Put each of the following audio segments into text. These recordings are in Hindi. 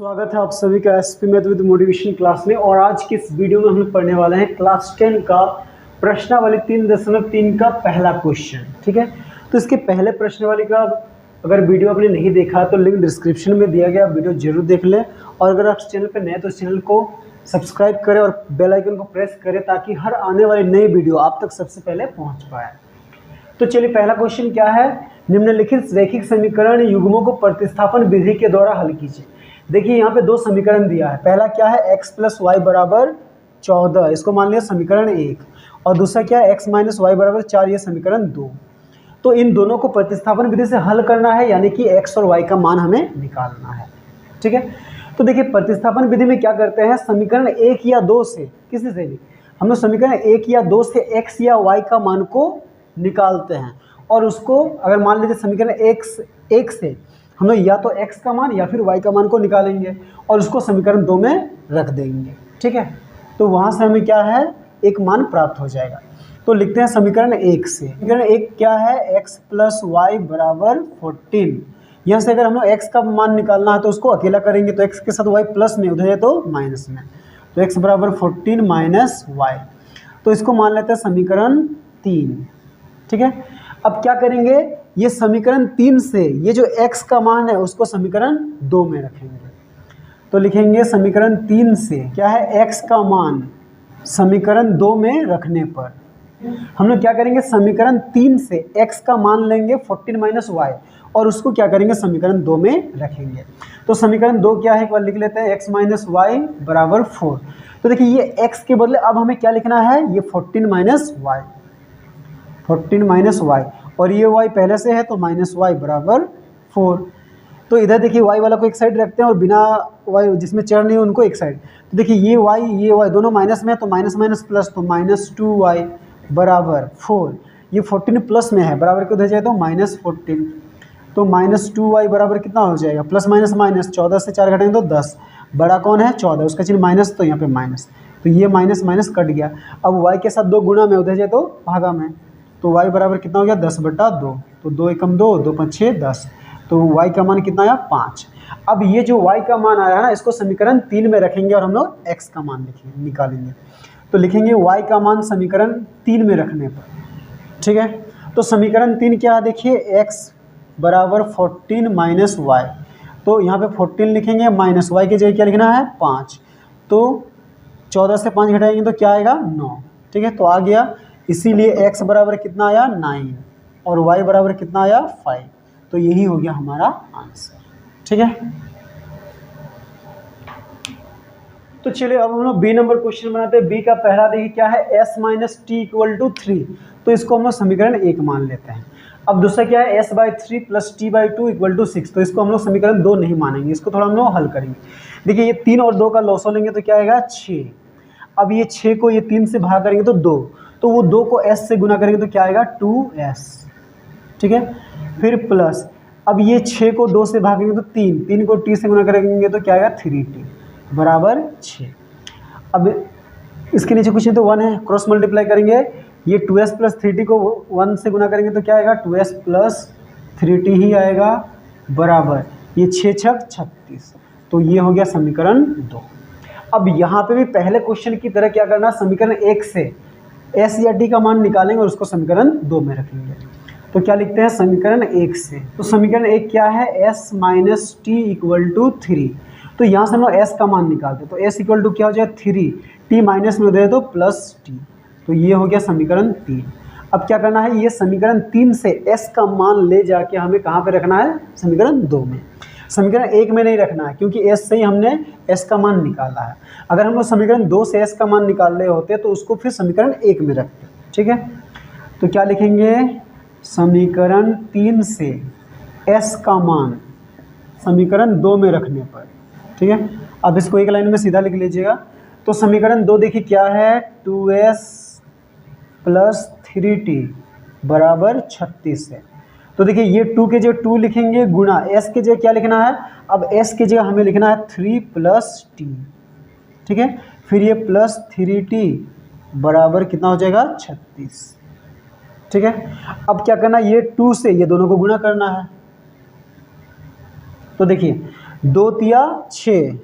स्वागत है आप सभी का SP math with motivation class में। और आज की इस वीडियो में हम पढ़ने वाले हैं क्लास 10 का प्रश्नावली 3.3 का पहला क्वेश्चन। ठीक है, तो इसके पहले प्रश्नावली का अगर वीडियो आपने नहीं देखा तो लिंक डिस्क्रिप्शन में दिया गया, वीडियो जरूर देख लें। और अगर आप चैनल पर नए तो इस चैनल को सब्सक्राइब करें और बेल आइकन को प्रेस करें ताकि हर आने वाली नई वीडियो आप तक सबसे पहले पहुँच पाए। तो चलिए, पहला क्वेश्चन क्या है, निम्नलिखित रैखिक समीकरण युग्मों को प्रतिस्थापन विधि के द्वारा हल कीजिए। देखिए यहाँ पे दो समीकरण दिया है। पहला क्या है, x + y = 14, इसको मान लिया समीकरण 1। और दूसरा क्या है, x - y = 4, ये समीकरण 2। तो इन दोनों को प्रतिस्थापन विधि से हल करना है, यानी कि x और y का मान हमें निकालना है। ठीक है, तो देखिए प्रतिस्थापन विधि में क्या करते हैं, समीकरण 1 या 2 से, किसी से भी हम लोग समीकरण 1 या 2 से x या y का मान को निकालते हैं। और उसको अगर मान लीजिए समीकरण 1 से हम लोग या तो x का मान या फिर y का मान को निकालेंगे और उसको समीकरण 2 में रख देंगे। ठीक है, तो वहाँ से हमें क्या है, एक मान प्राप्त हो जाएगा। तो लिखते हैं समीकरण 1 से। समीकरण 1 क्या है, x + y = 14। यहाँ से अगर हम लोग x का मान निकालना है तो उसको अकेला करेंगे, तो x के साथ y प्लस में, उधर है तो माइनस में, तो x = 14 - y। तो इसको मान लेते हैं समीकरण 3। ठीक है, अब क्या करेंगे, ये समीकरण 3 से ये जो x का मान है उसको समीकरण 2 में रखेंगे। तो लिखेंगे समीकरण 3 से क्या है, x का मान समीकरण 2 में रखने पर हम लोग क्या करेंगे, समीकरण 3 से x का मान लेंगे 14 - y और उसको क्या करेंगे, समीकरण 2 में रखेंगे। तो समीकरण 2 क्या है, एक बार लिख लेते हैं, x - y = 4। तो देखिए ये x के बदले अब हमें क्या लिखना है, ये 14 y और ये y पहले से है तो -y = 4। तो इधर देखिए y वाला को एक साइड रखते हैं और बिना y जिसमें चर नहीं है उनको एक साइड। तो देखिए ये y दोनों माइनस में है तो माइनस माइनस प्लस, तो -2y = 4। ये 14 प्लस में है, बराबर के उधर जाए तो -14, तो -2y बराबर कितना हो जाएगा, प्लस माइनस माइनस, 14 से 4 घटाएंगे तो 10, बड़ा कौन है 14, उसका चिन्ह माइनस, तो यहाँ पे माइनस, तो ये माइनस माइनस कट गया। अब y के साथ 2 गुणा में, उधर जाए तो भागा में, तो y बराबर कितना हो गया, 10/2, तो 2 एकम 2, 2 5 6 10, तो y का मान कितना आया, 5। अब ये जो y का मान आया ना, इसको समीकरण 3 में रखेंगे और हम लोग x का मान निकालेंगे। तो लिखेंगे y का मान समीकरण 3 में रखने पर। ठीक है, तो समीकरण 3 क्या है, देखिए x = 14 - y, तो यहाँ पे 14 लिखेंगे, माइनस y की जगह क्या लिखना है, 5, तो 14 से 5 घटाएंगे तो क्या आएगा, 9। ठीक है, तो आ गया, इसीलिए x बराबर कितना आया, 9 और y बराबर कितना आया, 5। तो यही हो गया हमारा आंसर। ठीक है, तो चलिए अब हम लोग बी नंबर क्वेश्चन बनाते हैं। बी का पहला देखिए क्या है, s - t = 3, तो इसको हम लोग समीकरण 1 मान लेते हैं। अब दूसरा क्या है, s/3 + t/2 = 6, तो इसको हम लोग समीकरण 2 नहीं मानेंगे, इसको थोड़ा हम लोग हल करेंगे। देखिए ये 3 और 2 का लॉसो लेंगे तो क्या आएगा, 6। अब ये 6 को ये 3 से भाग करेंगे तो 2, तो वो 2 को s से गुना करेंगे तो क्या आएगा, 2s। ठीक है, फिर प्लस, अब ये 6 को 2 से भागेंगे तो 3 को t से गुना करेंगे तो क्या आएगा, 3t = 6। अब इसके नीचे कुछ नहीं तो 1 है, क्रॉस मल्टीप्लाई करेंगे, ये 2s + 3t को 1 से गुना करेंगे तो क्या आएगा, 2s + 3t ही आएगा, बराबर ये 6 × 6 = 36। तो ये हो गया समीकरण 2। अब यहाँ पे भी पहले क्वेश्चन की तरह क्या करना, समीकरण 1 से s या t का मान निकालेंगे और उसको समीकरण 2 में रखेंगे। तो क्या लिखते हैं समीकरण 1 से, तो समीकरण 1 क्या है, s - t = 3, तो यहाँ से हम लोग s का मान निकालते हैं, तो s = क्या हो जाए, 3, t माइनस में उधर तो प्लस t, तो ये हो गया समीकरण 3। अब क्या करना है, ये समीकरण 3 से s का मान ले जाके हमें कहाँ पे रखना है, समीकरण 2 में। समीकरण 1 में नहीं रखना है क्योंकि s से ही हमने s का मान निकाला है। अगर हम लोग समीकरण 2 से s का मान निकाल रहे होते तो उसको फिर समीकरण 1 में रखते। ठीक है, तो क्या लिखेंगे, समीकरण 3 से s का मान समीकरण 2 में रखने पर। ठीक है, अब इसको एक लाइन में सीधा लिख लीजिएगा। तो समीकरण 2 देखिए क्या है, 2s + 3t = 36 है। तो देखिए ये 2 के जगह 2 लिखेंगे, गुणा s के जगह क्या लिखना है, अब s के जगह हमें लिखना है 3 + t। ठीक है, फिर ये +3t बराबर कितना हो जाएगा, 36। ठीक है, अब क्या करना है, ये 2 से ये दोनों को गुणा करना है, तो देखिए 2 तिया 6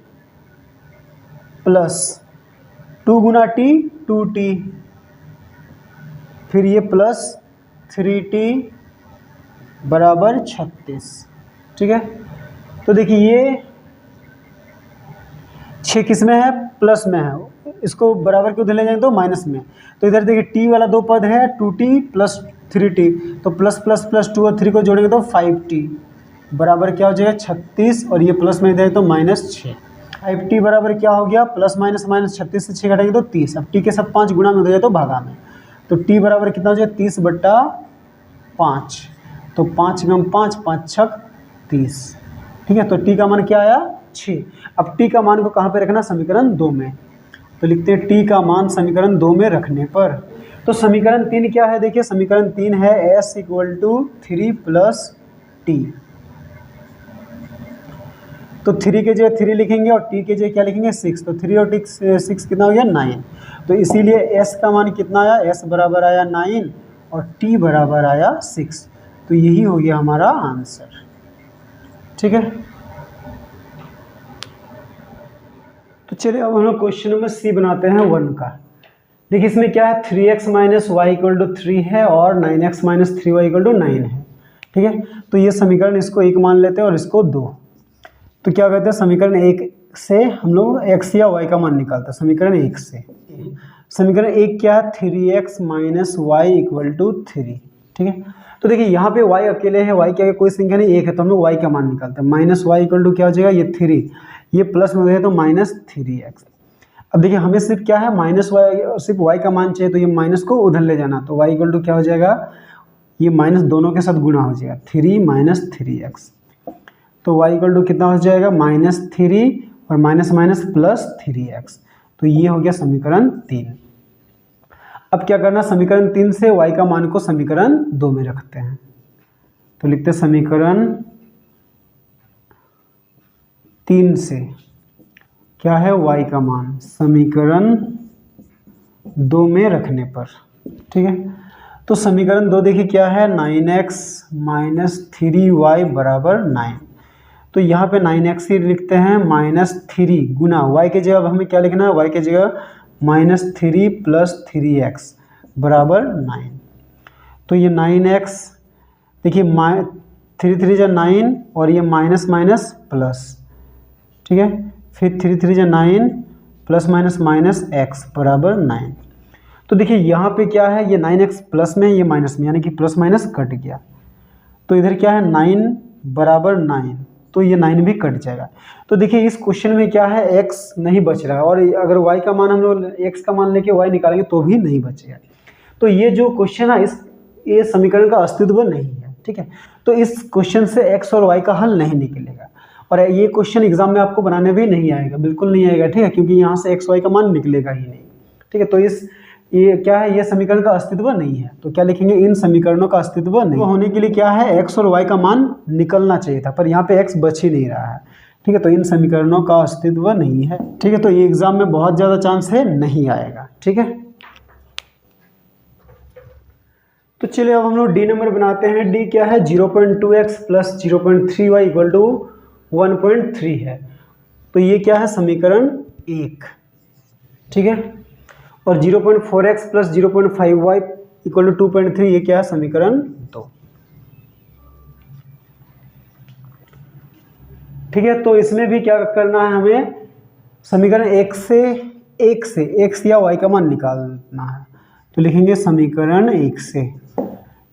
प्लस 2 गुना टी 2t, फिर ये प्लस 3t बराबर 36। ठीक है, तो देखिए ये 6 किस में है, प्लस में है, इसको बराबर के उधर ले जाएंगे तो माइनस में। तो इधर देखिए टी वाला 2 पद है 2t प्लस 3t, तो प्लस प्लस प्लस 2 और 3 को जोड़ेंगे तो 5t बराबर क्या हो जाएगा 36, और ये प्लस में इधर तो -6। 5t बराबर क्या हो गया, प्लस माइनस माइनस 36 से 6 घटाएंगे तो 30। अब t के सब 5 गुना में हो जाए तो भागा में, तो t बराबर कितना हो जाएगा 30/5, तो 5 × 5 5 छक 30। ठीक है, तो t का मान क्या आया 6। अब t का मान को कहाँ पे रखना, समीकरण 2 में, तो लिखते हैं t का मान समीकरण 2 में रखने पर। तो समीकरण 3 क्या है, देखिए समीकरण 3 है s = 3 + t। तो 3 के जगह 3 लिखेंगे और t के जगह क्या लिखेंगे 6, तो 3 और 6 कितना हो गया 9। तो इसीलिए s का मान कितना आया, s बराबर आया 9 और t बराबर आया 6। तो यही हो गया हमारा आंसर। ठीक है, तो चलिए अब हम लोग क्वेश्चन नंबर सी बनाते हैं 1 का। देखिए इसमें क्या है, 3x - y = 3 है और 9x - 3y = 9 है। ठीक है, तो ये समीकरण इसको 1 मान लेते हैं और इसको 2। तो क्या कहते हैं, समीकरण 1 से हम लोग x या y का मान निकालते हैं। समीकरण 1 से समीकरण 1 क्या है, 3x - y = 3। ठीक है, तो देखिए यहाँ पे y अकेले है, y क्या है, कोई संख्या नहीं, 1 है, तो हम लोग y का मान निकालते हैं। -y = क्या हो जाएगा, ये 3, ये प्लस में हो जाए तो -3x। अब देखिए हमें सिर्फ क्या है -y, सिर्फ y का मान चाहिए, तो ये माइनस को उधर ले जाना, तो y = क्या हो जाएगा, ये माइनस दोनों के साथ गुना हो जाएगा, 3 - 3x। तो y = कितना हो जाएगा, -3 और माइनस माइनस +3x। तो ये हो गया समीकरण 3। अब क्या करना, समीकरण 3 से y का मान को समीकरण 2 में रखते हैं। तो लिखते हैं समीकरण 3 से क्या है, y का मान समीकरण 2 में रखने पर। ठीक है, तो समीकरण 2 देखिए क्या है, 9x - 3y = 9। तो यहाँ पे 9x ही लिखते हैं, -3 गुना y के जगह अब हमें क्या लिखना है, y के जगह -3 + 3x = 9। तो ये 9x देखिए 3 3 जा 9 और ये माइनस माइनस प्लस। ठीक है, फिर 3 3 जा 9 प्लस माइनस माइनस x = 9। तो देखिए यहाँ पे क्या है, ये 9x प्लस में, ये माइनस में, यानी कि प्लस माइनस कट गया। तो इधर क्या है 9 = 9, तो ये 9 भी कट जाएगा। तो देखिए इस क्वेश्चन में क्या है, x नहीं बच रहा है, और अगर y का मान हम लोग x का मान लेके y निकालेंगे तो भी नहीं बचेगा। तो ये जो क्वेश्चन है ये समीकरण का अस्तित्व नहीं है। ठीक है, तो इस क्वेश्चन से x और y का हल नहीं निकलेगा, और ये क्वेश्चन एग्जाम में आपको बनाने भी नहीं आएगा, बिल्कुल नहीं आएगा। ठीक है, क्योंकि यहाँ से x y का मान निकलेगा ही नहीं। ठीक है, तो ये क्या है, ये समीकरण का अस्तित्व नहीं है। तो क्या लिखेंगे, इन समीकरणों का अस्तित्व नहीं होने के लिए क्या है, x और y का मान निकलना चाहिए था, पर यहाँ पे x बच ही नहीं रहा है। ठीक है, तो इन समीकरणों का अस्तित्व नहीं है। ठीक है, तो ये एग्जाम में बहुत ज़्यादा चांस है नहीं आएगा। ठीक है, तो चलिए अब हम लोग डी नंबर बनाते हैं। डी क्या है, 0.2x + 0.3y = 1.3 है। तो ये क्या है, समीकरण 1। ठीक है, और 0.4x + 0.5y = 2.3, ये क्या है, समीकरण 2। ठीक है, तो इसमें भी क्या करना है, हमें समीकरण 1 से x या y का मान निकालना है। तो लिखेंगे समीकरण 1 से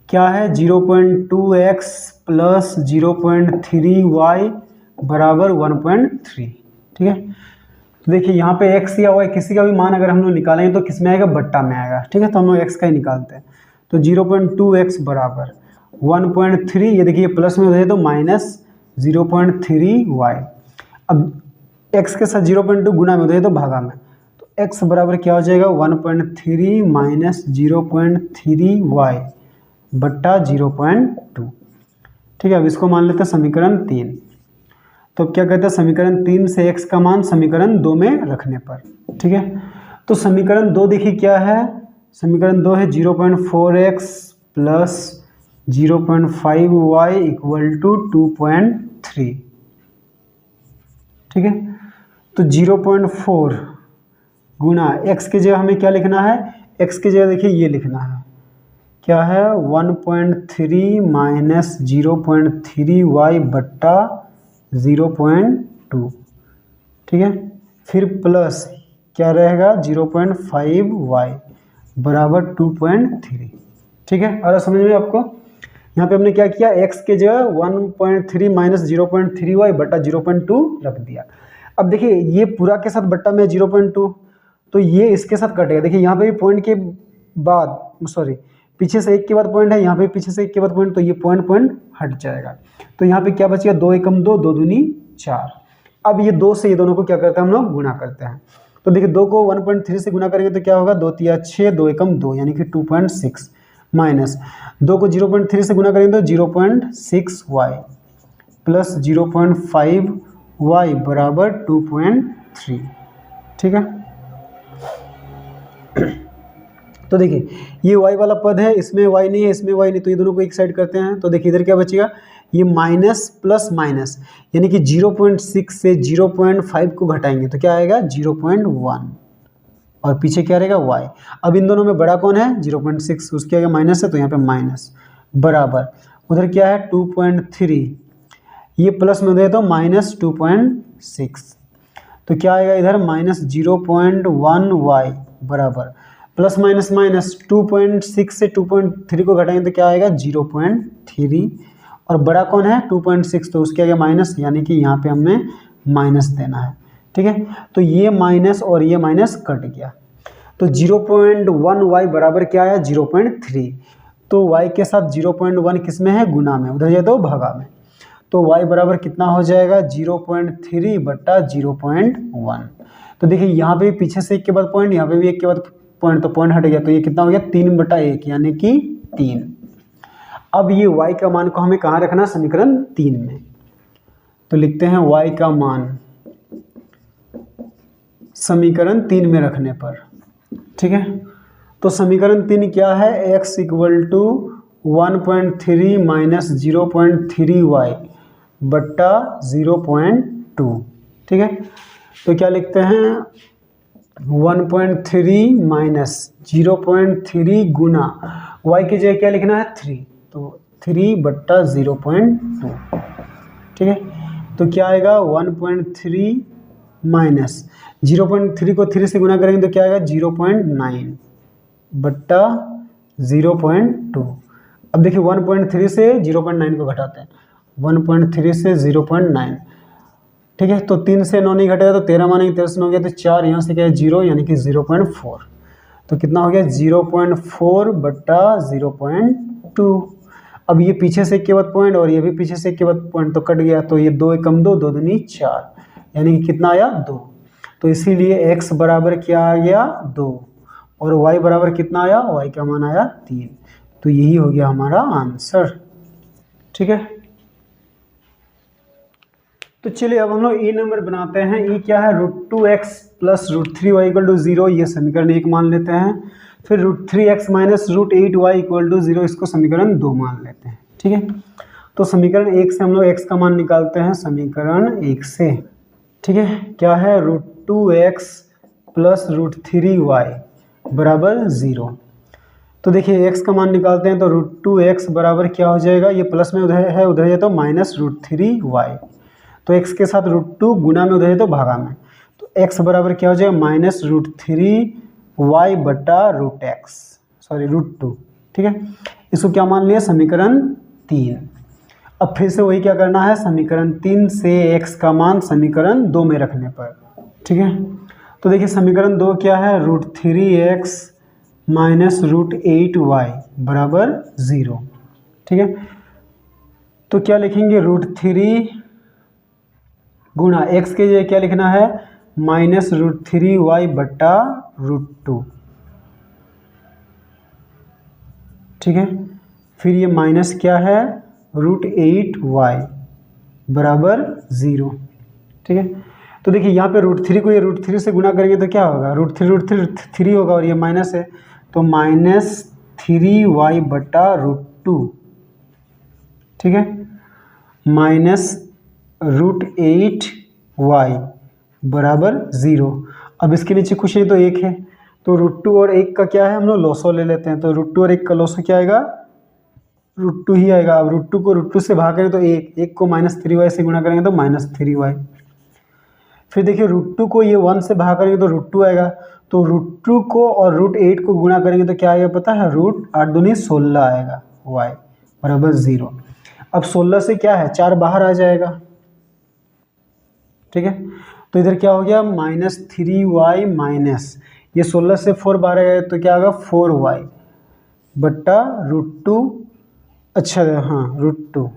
क्या है, 0.2x + 0.3y = 1.3। ठीक है, तो देखिए यहाँ पे x या y किसी का भी मान अगर हम लोग निकालेंगे तो किस में आएगा, बट्टा में आएगा। ठीक है, तो हम लोग x का ही निकालते हैं। तो 0.2x = 1.3, ये देखिए प्लस में हो जाए तो -0.3y। अब x के साथ 0.2 गुना में हो जाए तो भागा में, तो x बराबर क्या हो जाएगा, 1.3 - 0.3y बट्टा 0.2। ठीक है, अब इसको मान लेते हैं समीकरण 3। तो क्या कहते हैं, समीकरण 3 से x का मान समीकरण 2 में रखने पर। ठीक है, तो समीकरण 2 देखिए क्या है, समीकरण 2 है 0.4x + 0.5y = 2.3। ठीक है। तो 0.4 गुना x की जगह हमें क्या लिखना है, x की जगह देखिए ये लिखना है, क्या है 1.3 माइनस 0.3y बट्टा 0.2, ठीक है। फिर प्लस क्या रहेगा 0.5y बराबर 2.3, ठीक है। और समझ में आपको, यहाँ पे हमने क्या किया, x के जगह 1.3 माइनस 0.3y बट्टा 0.2 रख दिया। अब देखिए ये पूरा के साथ बट्टा में 0.2, तो ये इसके साथ कटेगा। देखिए यहाँ पे भी पॉइंट के बाद, सॉरी पीछे से 1 के बाद पॉइंट है, यहाँ पे पीछे से 1 के बाद पॉइंट, तो ये पॉइंट हट जाएगा। तो यहाँ पे क्या बचेगा, 2 एकम 2, 2 दूनी 4। अब ये 2 से ये दोनों को क्या करते हैं हम लोग, गुना करते हैं। तो देखिए 2 को 1.3 से गुना करेंगे तो क्या होगा, 2 तिया 6, 2 एकम 2 यानी कि 2.6 माइनस 2 को 0.3 से गुना करेंगे तो 0.6y प्लस 0.5y बराबर 2.3, ठीक है। तो देखिए ये y वाला पद है, इसमें y नहीं है, इसमें y नहीं, तो ये दोनों को एक साइड करते हैं। तो देखिए इधर क्या बचेगा, ये माइनस प्लस माइनस यानी कि 0.6 से 0.5 को घटाएंगे तो क्या आएगा 0.1 और पीछे क्या रहेगा y। अब इन दोनों में बड़ा कौन है 0.6, उसके आगे माइनस है तो यहाँ पे माइनस बराबर उधर क्या है 2.3, ये प्लस में उधर तो माइनस 2.6, तो क्या आएगा इधर माइनस 0.1y बराबर प्लस माइनस माइनस 2.6 से 2.3 को घटाएंगे तो क्या आएगा 0.3 और बड़ा कौन है 2.6, तो उसके आगे माइनस यानी कि यहाँ पे हमने माइनस देना है, ठीक है। तो ये माइनस और ये माइनस कट गया, तो 0.1y बराबर क्या आया 0.3। तो y के साथ 0.1 किस में है, गुना में, उधर जाए तो भागा में, तो y बराबर कितना हो जाएगा 0.3 बट्टा 0.1। तो देखिए यहाँ पे पीछे से 1 के बाद पॉइंट, यहाँ पे भी 1 के बाद पॉइंट, तो पॉइंट हट गया, तो ये कितना हो गया 3/1 यानी कि 3। अब ये y का मान को हमें कहाँ रखना, समीकरण 3 में। तो लिखते हैं y का मान समीकरण 3 में रखने पर, ठीक है। तो समीकरण 3 क्या है, x equal to 1.3 minus 0.3y बट्टा 0.2, ठीक है। तो क्या लिखते हैं 1.3 माइनस 0.3 गुना y की जगह क्या लिखना है 3, तो 3 बट्टा 0.2, ठीक है। तो क्या आएगा 1.3 माइनस 0.3 को 3 से गुना करेंगे तो क्या आएगा 0.9 बट्टा 0.2। अब देखिए 1.3 से 0.9 को घटाते हैं, 1.3 से 0.9, ठीक है। तो 3 से 9 नहीं घटेगा तो 13 मानेंगे, 13 से 9 गया तो 4, यहाँ से क्या है 0 यानी कि 0.4, तो कितना हो गया 0.4 बट्टा 0.2। अब ये पीछे से 1 के बाद पॉइंट और ये भी पीछे से 1 के बाद पॉइंट, तो कट गया, तो ये 2 एकम 2, 2 दूनी 4 यानी कि कितना आया 2। तो इसीलिए x बराबर क्या आ गया 2 और y बराबर कितना आया, y का मान आया 3। तो यही हो गया हमारा आंसर, ठीक है। तो चलिए अब हम लोग e नंबर बनाते हैं। e क्या है, √2x plus √3y equal to 0, ये समीकरण 1 मान लेते हैं। फिर √3x minus √8y equal to 0, इसको समीकरण 2 मान लेते हैं, ठीक है। तो समीकरण 1 से हम लोग x का मान निकालते हैं, समीकरण 1 से, ठीक है। क्या है √2x प्लस √3y बराबर 0। तो देखिए x का मान निकालते हैं तो √2x बराबर क्या हो जाएगा, ये प्लस में उधर है, उधर है तो माइनस √3y, तो x के साथ √2 गुना में उधर है तो भागा में, तो x बराबर क्या हो जाएगा माइनस √3y बट्टा √x, सॉरी √2, ठीक है। इसको क्या मान लिया, समीकरण 3। अब फिर से वही क्या करना है, समीकरण 3 से x का मान समीकरण 2 में रखने पर, ठीक है। तो देखिए समीकरण 2 क्या है, √3x माइनस √8y बराबर 0, ठीक है। तो क्या लिखेंगे √3 गुना x के लिए क्या लिखना है माइनस √3y बट्टा √2, ठीक है। फिर ये माइनस क्या है √8y बराबर 0, ठीक है। तो देखिए यहाँ पे √3 को ये √3 से गुना करेंगे तो क्या होगा, √3 होगा और ये माइनस है तो माइनस 3y बट्टा √2, ठीक है, माइनस √8 वाई बराबर 0। अब इसके नीचे कुछ नहीं तो 1 है, तो √2 और 1 का क्या है, हम लोग लॉसो ले लेते हैं। तो √2 और 1 का लॉसो क्या आएगा, √2 ही आएगा। अब √2 को √2 से भाग करें तो 1 को -3y से गुणा करेंगे तो -3y। फिर देखिए √2 को ये 1 से भाग करेंगे तो √2 आएगा। तो √2 को और √8 को गुणा करेंगे तो क्या आएगा पता है, √8 दूनी 16 आएगा, y बराबर 0। अब 16 से क्या है, 4 बाहर आ जाएगा, ठीक है। तो इधर क्या हो गया, -3y माइनस ये 16 से 4 बाहर आएगा तो क्या आएगा 4y बट्टा √2, अच्छा हाँ √2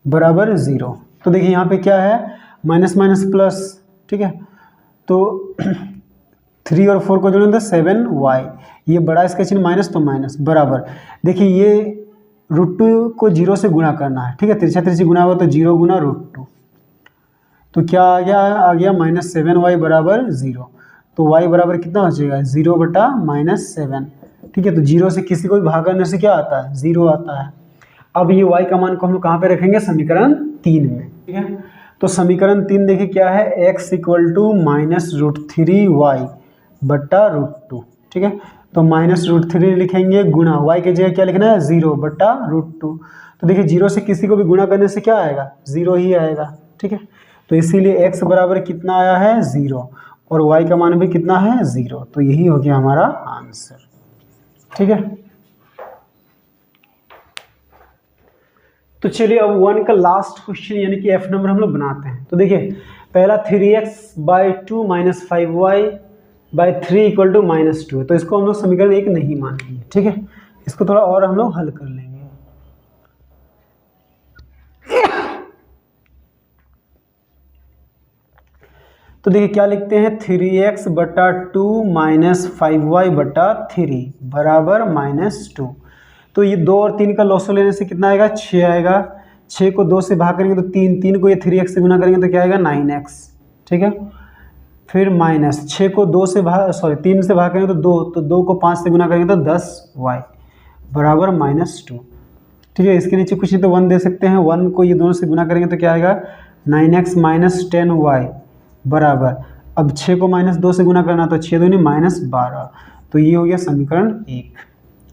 बराबर 0। तो देखिए यहाँ पे क्या है, माइनस माइनस प्लस, ठीक है। तो 3 और 4 को जोड़ेंगे तो 7y, ये बड़ा इसका चिन्ह माइनस तो माइनस बराबर। देखिए ये √2 को 0 से गुणा करना है, ठीक है, तिरछा तिरछी गुणा हुआ तो 0 गुना √2, तो क्या आ गया -7y बराबर 0। तो y बराबर कितना बचेगा, 0 बटा -7, ठीक है। तो 0 से किसी को भी भाग करने से क्या आता है, 0 आता है। अब ये y का मान को हम लोग कहाँ पे रखेंगे, समीकरण 3 में, ठीक है। तो समीकरण 3 देखिए क्या है, x = -√3y बट्टा √2, ठीक है। तो -√3 लिखेंगे गुणा y की जगह क्या लिखना है, 0 बट्टा √2। तो देखिए 0 से किसी को भी गुणा करने से क्या आएगा, 0 ही आएगा, ठीक है। तो इसीलिए x बराबर कितना आया है, 0, और y का मान भी कितना है, 0। तो यही हो गया हमारा आंसर, ठीक है। तो चलिए अब 1 का लास्ट क्वेश्चन यानी कि f नंबर हम लोग बनाते हैं। तो देखिए पहला 3x/2 - 5y/3 = -2 है, तो इसको हम लोग समीकरण 1 नहीं मानेंगे, ठीक है। इसको थोड़ा और हम लोग हल कर लेंगे। तो देखिए क्या लिखते हैं, 3x/2 - 5y/3 बराबर -2। तो ये 2 और 3 का लॉसो लेने से कितना आएगा, 6 आएगा। 6 को 2 से भाग करेंगे तो 3, 3 को ये 3x से गुना करेंगे तो क्या आएगा, 9x, ठीक है। फिर माइनस 6 को 3 से भाग करेंगे तो 2, तो 2 को 5 से गुना करेंगे तो 10y बराबर -2, ठीक है। इसके नीचे कुछ नहीं तो 1 दे सकते हैं, 1 को ये दोनों से गुना करेंगे तो क्या आएगा, 9x - 10y बराबर, अब 6 को -2 से गुना करना तो 6 दूनी -12, तो ये हो गया समीकरण 1,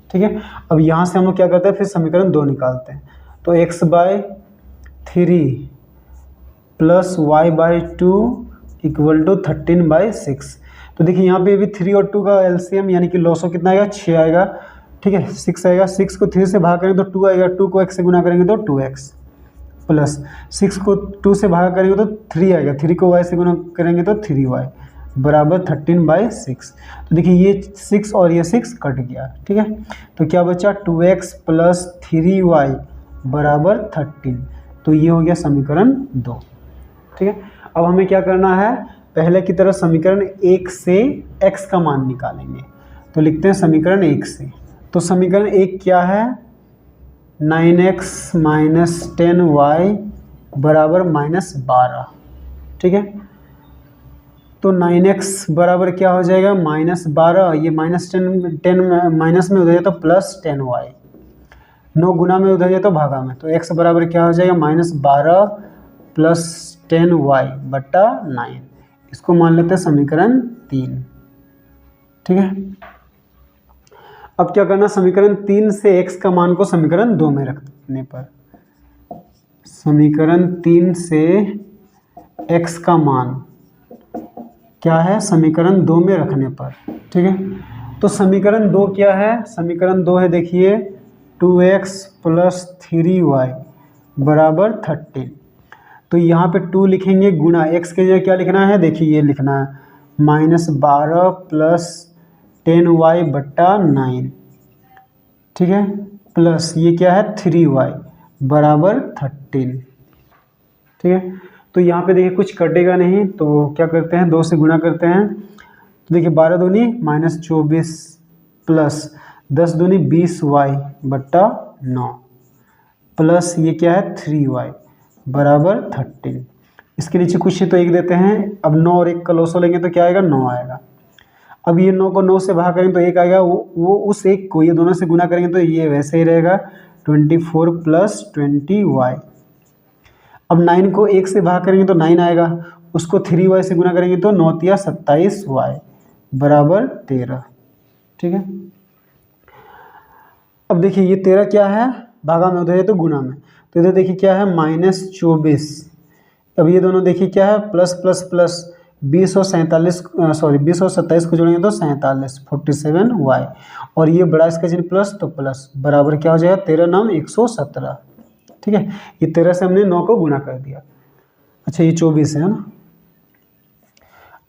ठीक है। अब यहाँ से हम लोग क्या करते हैं, फिर समीकरण 2 निकालते हैं। तो x/3 + y/2 = 13/6। तो देखिए यहाँ पे भी 3 और 2 का एलसीएम यानी कि लॉसो कितना आएगा, 6 आएगा, ठीक है। 6 आएगा, 6 को 3 से भाग करेंगे तो 2 आएगा, 2 को x से गुना करेंगे तो 2x, प्लस 6 को 2 से भाग करेंगे तो 3 आएगा, 3 को y से गुना करेंगे तो 3y बराबर 13/6। तो देखिए ये 6 और ये 6 कट गया, ठीक है। तो क्या बचा, 2x + 3y बराबर 13। तो ये हो गया समीकरण 2, ठीक है। अब हमें क्या करना है, पहले की तरह समीकरण 1 से x का मान निकालेंगे। तो लिखते हैं समीकरण 1 से। तो समीकरण 1 क्या है, 9x - 10y बराबर -12, ठीक है। तो 9x बराबर क्या हो जाएगा, -12, ये -10 माइनस में उधर जाए तो +10y, 9 गुना में उधर जाए तो भागा में, तो x बराबर क्या हो जाएगा, -12 + 10y बट्टा 9। इसको मान लेते हैं समीकरण 3, ठीक है। अब क्या करना, समीकरण 3 से x का मान को समीकरण 2 में रखने पर, समीकरण 3 से x का मान क्या है, समीकरण 2 में रखने पर, ठीक है। तो समीकरण 2 क्या है, समीकरण 2 है देखिए 2x + 3y बराबर 13। तो यहाँ पे 2 लिखेंगे गुना x के जगह क्या लिखना है, देखिए ये लिखना है -12 + 10y बट्टा 9, ठीक है, प्लस ये क्या है 3y बराबर 13, ठीक है। तो यहाँ पे देखिए कुछ कटेगा नहीं, तो क्या करते हैं, 2 से गुणा करते हैं। तो देखिए 12 दूनी -24 प्लस 10 दूनी 20y बट्टा 9 प्लस ये क्या है 3y बराबर 13। इसके नीचे कुछ तो 1 देते हैं। अब 9 और 1 का लॉसो लेंगे तो क्या आएगा, 9 आएगा। अब ये 9 को 9 से भाग करेंगे तो 1 आएगा, वो उस 1 को ये दोनों से गुना करेंगे तो ये वैसे ही रहेगा 24 + 20y। अब 9 को 1 से भाग करेंगे तो 9 आएगा, उसको 3y से गुना करेंगे तो 9 तिया 27y बराबर 13। ठीक है, अब देखिए ये 13 क्या है, भागा में, उधर है तो गुना में, तो इधर देखिए क्या है -24। अब ये दोनों देखिए क्या है प्लस प्लस प्लस, 20 और 27 को जोड़ेंगे तो 47 47y, और ये बड़ा इसका चिन्ह प्लस तो प्लस, बराबर क्या हो जाएगा 13 नाम 117। ठीक है, ये 13 से हमने 9 को गुना कर दिया। अच्छा ये 24 है ना।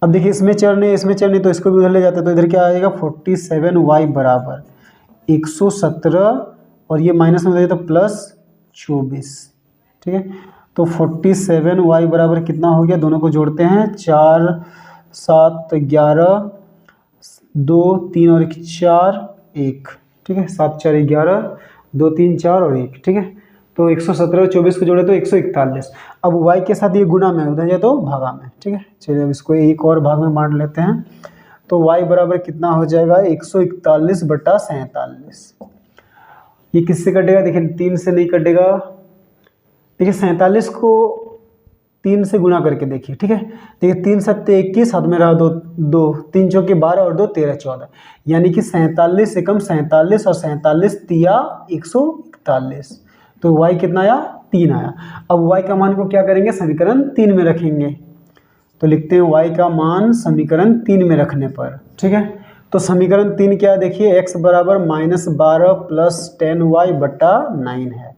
अब देखिए इसमें चरने तो इसको भी उधर ले जाते, तो इधर क्या आ जाएगा 47y बराबर 117, और ये माइनस में हो जाएगा तो प्लस 24। ठीक है, तो 47y बराबर कितना हो गया, दोनों को जोड़ते हैं, 4 7 11 2 3 और 1 4 1। ठीक है, 7 4 11 2 3 4 और 1। ठीक है, तो 117 और 24 को जोड़े तो 141। अब y के साथ ये गुना में, उधर जाए तो भागा में। ठीक है, चलिए अब इसको एक और भाग में बांट लेते हैं, तो y बराबर कितना हो जाएगा 141/47। ये किससे कटेगा, देखिए 3 से नहीं कटेगा। देखिए 47 को 3 से गुना करके देखिए। ठीक है, देखिए 3 7 21, हाथ में रहा 2 2 3 चौके 12 और 2 13 14, यानी कि 47 एकम 47 और 47 तिया 141, तो y कितना आया 3 आया। अब y का मान को क्या करेंगे, समीकरण 3 में रखेंगे, तो लिखते हैं y का मान समीकरण 3 में रखने पर। ठीक है, तो समीकरण 3 क्या है, देखिए x बराबर -12 + 10y/9 है,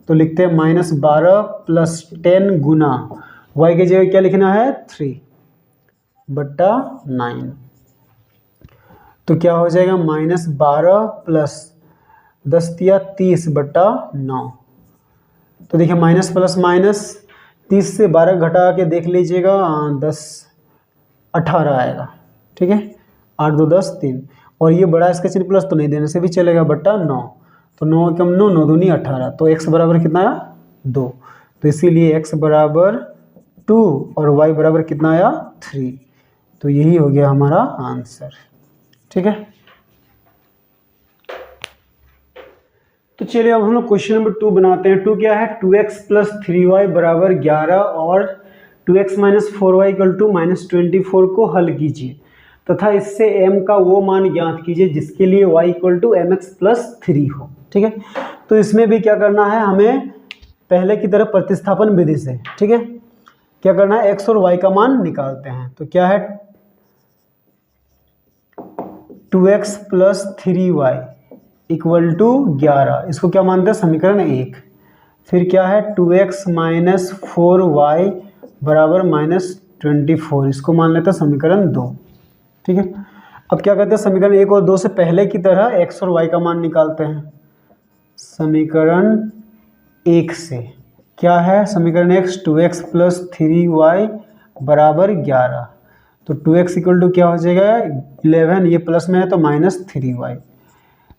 तो लिखते हैं -12 + 10 गुना y की जगह क्या लिखना है 3/9, तो क्या हो जाएगा -12 + 10 तिया 30/9। तो देखिए माइनस प्लस माइनस, 30 से 12 घटा के देख लीजिएगा, 10 18 आएगा। ठीक है, 8 2 10 3, और ये बड़ा इसका चिन्ह प्लस तो नहीं देने से भी चलेगा, बटा 9, तो 9 कम 9 9 दूनी 18, तो x बराबर कितना आया 2, तो इसीलिए x बराबर 2 और y बराबर कितना आया 3, तो यही हो गया हमारा आंसर। ठीक है, तो चलिए अब हम लोग क्वेश्चन नंबर 2 बनाते हैं। 2 क्या है, 2x + 3y बराबर 11 और 2x - 4y = -24 को हल कीजिए तथा इससे m का वो मान ज्ञात कीजिए जिसके लिए y = mx + 3 हो। ठीक है, तो इसमें भी क्या करना है, हमें पहले की तरह प्रतिस्थापन विधि से, ठीक है, क्या करना है, x और y का मान निकालते हैं। तो क्या है 2x + 3y = 11, इसको क्या मानते हैं समीकरण 1। फिर क्या है 2x - 4y बराबर -24, इसको मान लेते हैं समीकरण 2। ठीक है, अब क्या करते हैं समीकरण 1 और 2 से पहले की तरह x और y का मान निकालते हैं। समीकरण 1 से क्या है, समीकरण 1 2x + 3y बराबर 11, तो 2x = क्या हो जाएगा 11, ये प्लस में है तो -3y,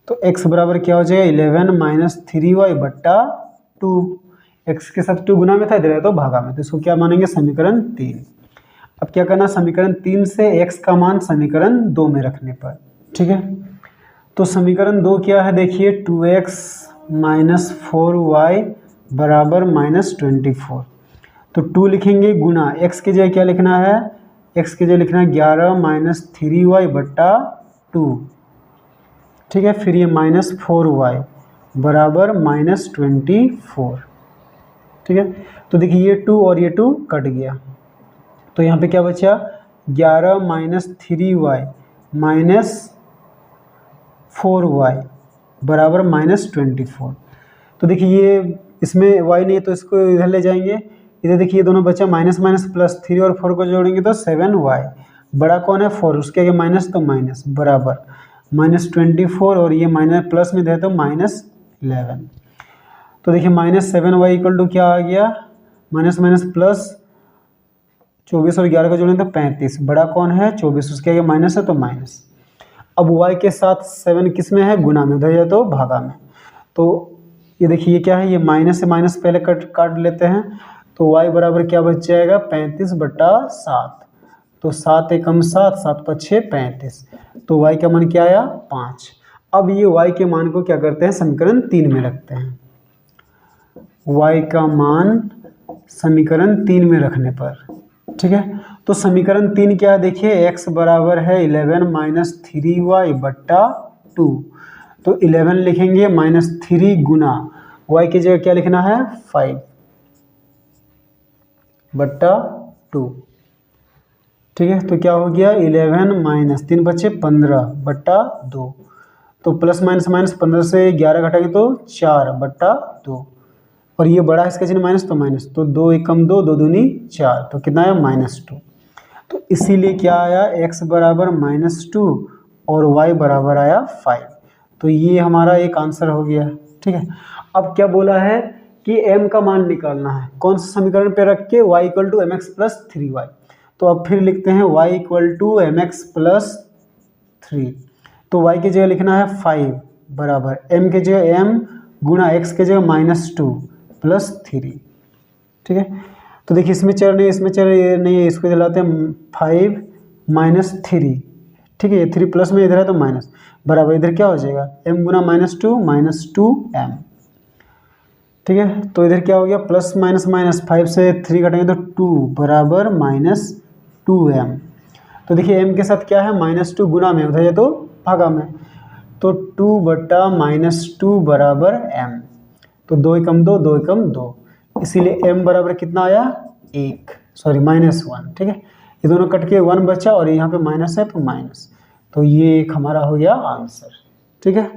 तो x बराबर क्या हो जाएगा 11 - 3y/2, x के साथ 2 गुना में था, इधर है तो भागा में, तो इसको क्या मानेंगे समीकरण 3। अब क्या करना, समीकरण 3 से x का मान समीकरण 2 में रखने पर। ठीक है, तो समीकरण 2 क्या है, देखिए 2x - 4y बराबर -24, तो 2 लिखेंगे गुना, x की जगह क्या लिखना है, x की जगह लिखना है 11 - 3y/2। ठीक है, फिर ये -4y बराबर -24। ठीक है, तो देखिए ये 2 और ये 2 कट गया, तो यहाँ पे क्या बचा 11 - 3y - 4y बराबर -24। तो देखिए ये इसमें y नहीं है तो इसको इधर ले जाएंगे, इधर देखिए ये दोनों बचा माइनस माइनस प्लस, 3 और 4 को जोड़ेंगे तो 7y, बड़ा कौन है 4, उसके आगे माइनस तो माइनस, बराबर -24, और ये माइनस प्लस में दे तो -11। तो देखिए -7y = क्या आ गया, माइनस माइनस प्लस, 24 और 11 को जोड़ेंगे तो 35, बड़ा कौन है 24, उसके आगे माइनस है तो माइनस। अब y के साथ 7 किस में है, गुना में, उधर जाए तो भागा में, तो ये देखिए ये क्या है, ये माइनस से माइनस पहले काट लेते हैं, तो y बराबर क्या बच जाएगा 35/7, तो 7 एकम 7 7 × 6 35, तो y का मान क्या आया 5। अब ये y के मान को क्या करते हैं समीकरण 3 में रखते हैं, y का मान समीकरण 3 में रखने पर, ठीक है। तो समीकरण 3 क्या है देखिए, x बराबर है 11 माइनस 3y बट्टा 2। तो 11 लिखेंगे माइनस 3 गुना y की जगह क्या लिखना है 5 बट्टा 2, ठीक है। तो क्या हो गया 11 माइनस 3 बचे 15 बट्टा 2। तो प्लस माइनस माइनस 15 से 11 घटाएंगे तो 4 बट्टा 2, और ये बड़ा है इसका चिन्ह माइनस तो माइनस, तो 2 एकम 2, 2 दूनी 4, तो कितना आया -2। तो इसीलिए क्या आया x बराबर -2 और y बराबर आया 5। तो ये हमारा एक आंसर हो गया, ठीक है। अब क्या बोला है कि m का मान निकालना है, कौन सा समीकरण पे रख के, y equal to mx plus 3y। तो अब फिर लिखते हैं y equal to mx plus 3। तो y की जगह लिखना है 5 बराबर m की जगह m गुना x की जगह -2 प्लस 3, ठीक है। तो देखिए इसमें चल नहीं, इसमें चल नहीं है, इसको दिलाते हैं 5 माइनस 3, ठीक है। ये 3 प्लस में इधर है तो माइनस, बराबर इधर क्या हो जाएगा m गुना -2 m, ठीक है। तो इधर क्या हो गया प्लस माइनस माइनस, 5 से 3 घटाएंगे तो 2 बराबर -2m। तो देखिए m के साथ क्या है -2 गुना में, उधर है तो भागा में, तो 2 बट्टा -2 बराबर m। तो 2 एकम 2, 2 एकम 2, इसीलिए m बराबर कितना आया 1, सॉरी -1, ठीक है। ये दोनों कट के 1 बचा और यहाँ पे माइनस है तो माइनस, तो ये एक हमारा हो गया आंसर, ठीक है।